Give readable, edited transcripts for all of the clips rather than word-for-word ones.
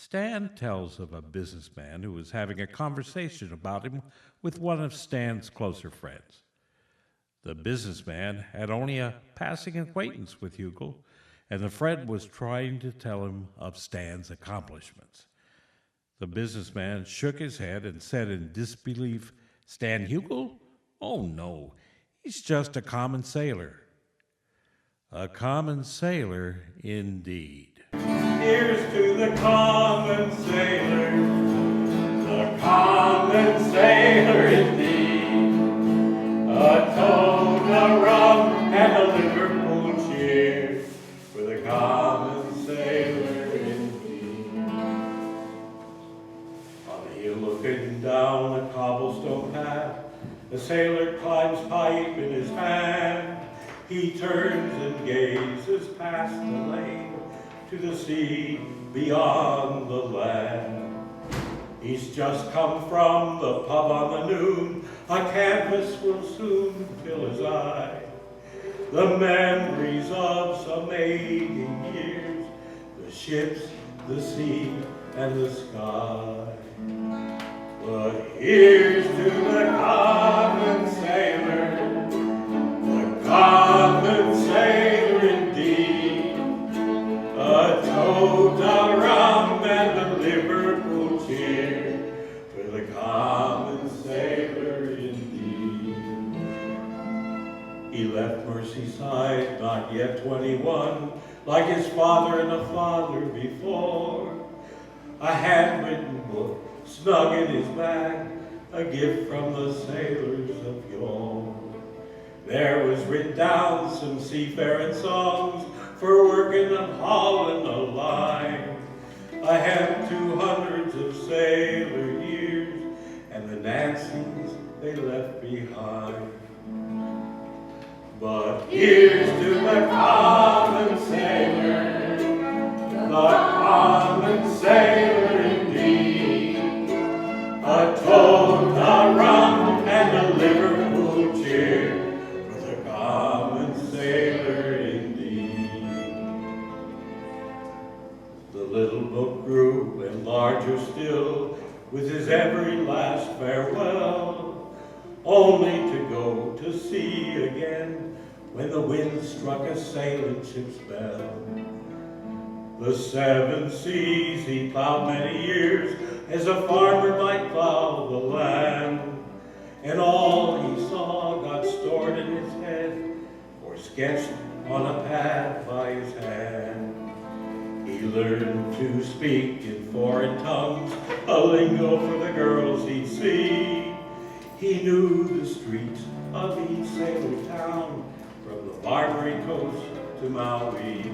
Stan tells of a businessman who was having a conversation about him with one of Stan's closer friends. The businessman had only a passing acquaintance with Hugill, and the friend was trying to tell him of Stan's accomplishments. The businessman shook his head and said in disbelief, "Stan Hugill? Oh, no, he's just a common sailor." A common sailor, indeed. Here's to the common sailor indeed. A toast, a rum, and a Liverpool cheer for the common sailor indeed. On the hill looking down a cobblestone path, the sailor climbs pipe in his hand. He turns and gazes past the lane to the sea beyond the land. He's just come from the pub on the noon. A canvas will soon fill his eye. The memories of some 80 years, the ships, the sea, and the sky. But here's to the common sailor, common sailor indeed. A toast, a rum, and a Liverpool cheer for the common sailor indeed. He left Merseyside, not yet 21, like his father and a father before. A handwritten book snug in his bag, a gift from the sailors of yore. There was written down some seafaring songs for working on Holland a line. I have 200 of sailor years and the Nancy's they left behind. But here's to the common sailor, the common sailor indeed. A toast, a rum, and a Liverpool cheer for the common sailor indeed. The little book grew and larger still with his every last farewell, only to go to sea again when the wind struck a sailing ship's bell. The 7 seas he plowed many years as a farmer might plow the land, and all he saw got stored in his head or sketched on a pad by his hand. He learned to speak in foreign tongues, a lingo for the girls he'd see. He knew the streets of each sailor town, from the Barbary Coast to Maui.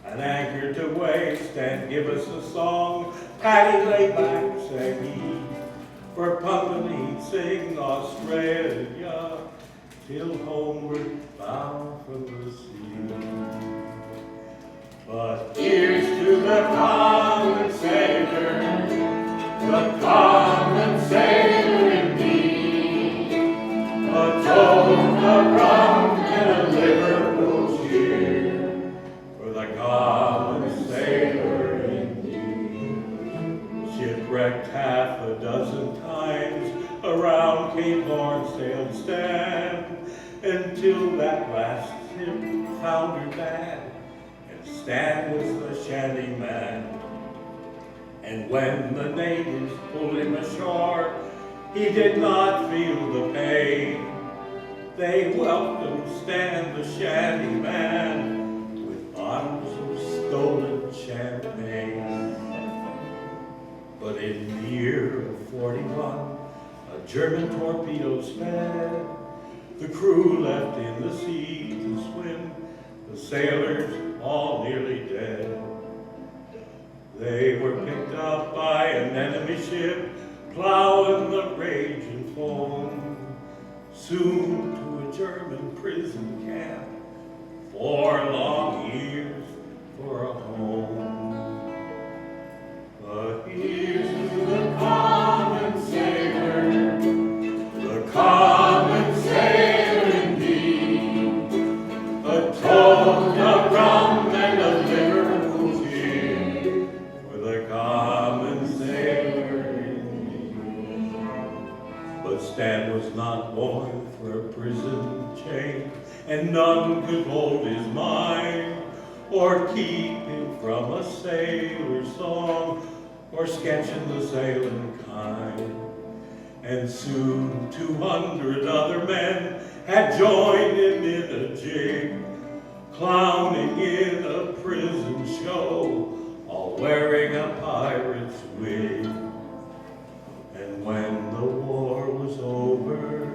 An anchor to waste and give us a song, Paddy lay back, sang he, for pumping he'd sing Australia, till homeward bound from the sea. But here's to the common sailor, the common sailor indeed. A toast, a rum, and a Liverpool cheer for the common sailor indeed. Shipwrecked half a dozen times, around Cape Horn sailed Stan, until that last ship foundered bad, and Stan was the shanty man. And when the natives pulled him ashore, he did not feel the pain. They welcomed Stan the shanty man with bottles of stolen champagne. But in the year of 41, a German torpedo sped. The crew left in the sea to swim, the sailors all nearly dead. They were picked up by an enemy ship, plowing the raging foam, soon to a German prison camp, 4 long years for a home. But here's to the common sailor, the common sailor indeed. A toast, a rum, and a Liverpool cheer for Stan was not born for a prison chain, and none could hold his mind, or keep him from a sailor song, or sketching the sailing kind. And soon 200 other men had joined him in a jig, clowning in a prison show, all wearing a pirate's wig. And when the war was over,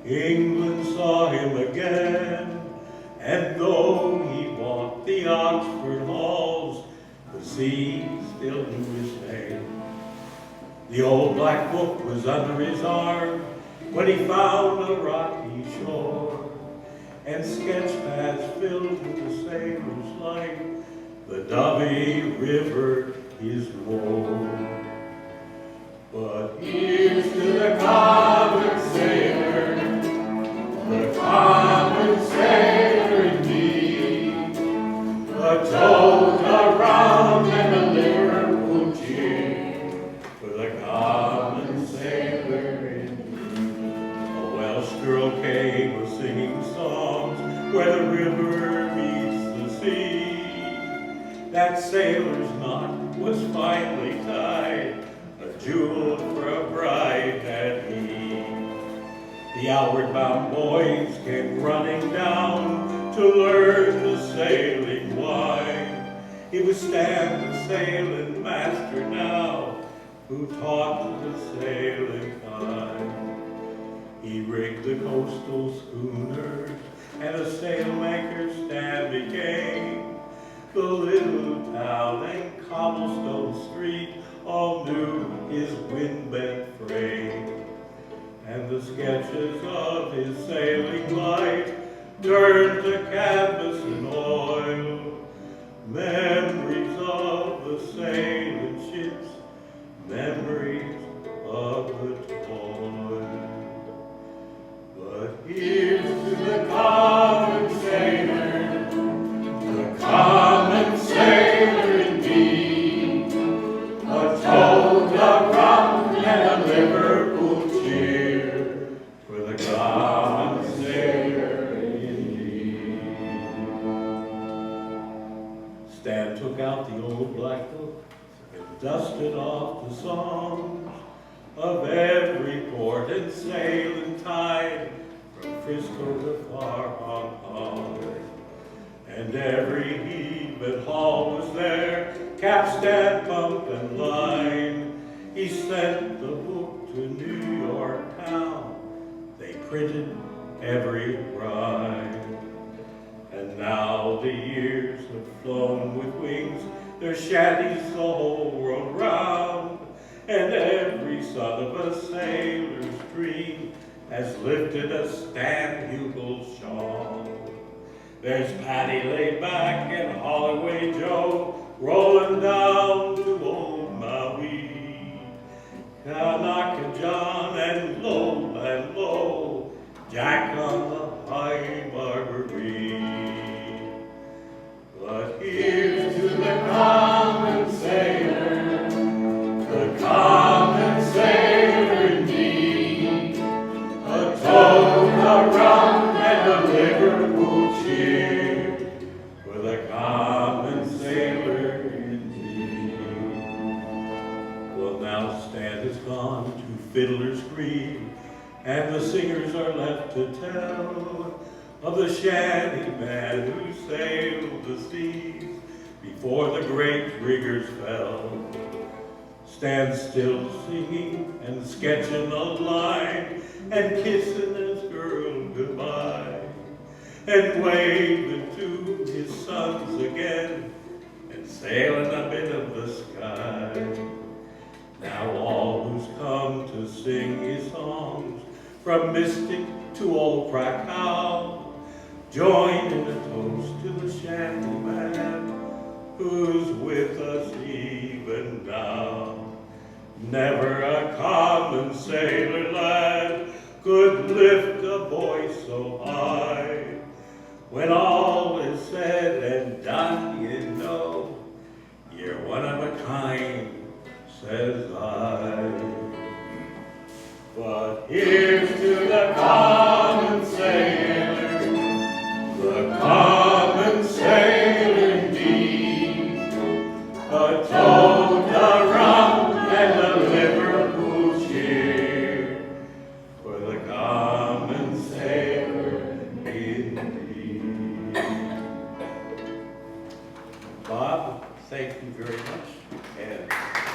England saw him again, and though he walked the Oxford halls, the sea still knew his name. The old black book was under his arm when he found a rocky shore, and sketch pads filled with the sailor's life, the Dovey River is more. But here's to the common sailor, the common sailor indeed, a toad, a rum, and a Liverpool cheer for the common sailor indeed. A Welsh girl came a singing songs where the river meets the sea. That sailor's knot was finely tied, jewel for a bride had he. The outward-bound boys came running down to learn the sailing wine. It was Stan, the sailing master now, who taught the sailing fine. He rigged the coastal schooners, and a sailmaker Stan became. The little town and cobblestone street all knew his wind-bent frame, and the sketches of his sailing life turned to canvas and oil, memories of the sailing ships, memories of the toil. But here's to the common sailor, the common sailor indeed, a toad, a rum, and a Liverpool cheer for the common sailor indeed. Stan took out the old black book and dusted off the songs of every port and sailing tide from Frisco to far Hong Kong. And every heave and haul was there, capstan, pump, and line. He sent the book to New York town. They printed every rhyme. And now the years have flown with wings, their shanties the whole world round. And every son of a sailor's dream has lifted a Stan Hugill shawl. There's Paddy laid back and Holloway Joe rolling down to old Maui. Kanaka John and low, Jack on the High Barbary. But here's to the common sailor, the common sailor indeed, a toad, a rum, and a Liverpool cheer for the common sailor indeed. Well, now Stan is gone to Fiddler's Green, and the singers are left to tell of the shanty man who sailed the seas before the great riggers fell. Stan's still singing and sketching a line and kissing his girl goodbye, and waving to his sons again and sailing up into the sky. Now all who's come to sing his songs, from Mystic to old Krakow, join in a toast to the shanty man who's with us even now. Never a common sailor lad could lift a voice so high. When all is said and done, you know, you're one of a kind, says I. But here Thank you very much. And